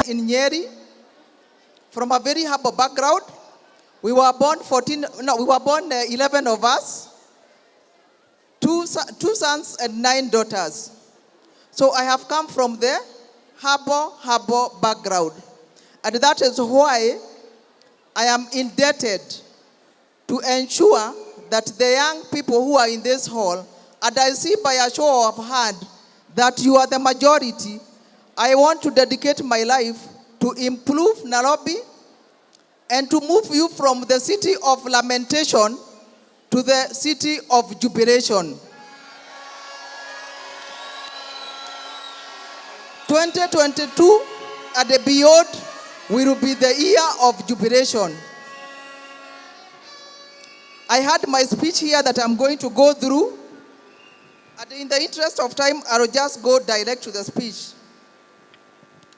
In Nyeri, from a very humble background, we were born 11 of us, two sons and 9 daughters. So I have come from the humble background. And that is why I am indebted to ensure that the young people who are in this hall, and I see by a show of hand that you are the majority, I want to dedicate my life to improve Nairobi and to move you from the city of lamentation to the city of jubilation. 2022 and beyond will be the year of jubilation. I had my speech here that I'm going to go through, and in the interest of time, I'll just go direct to the speech.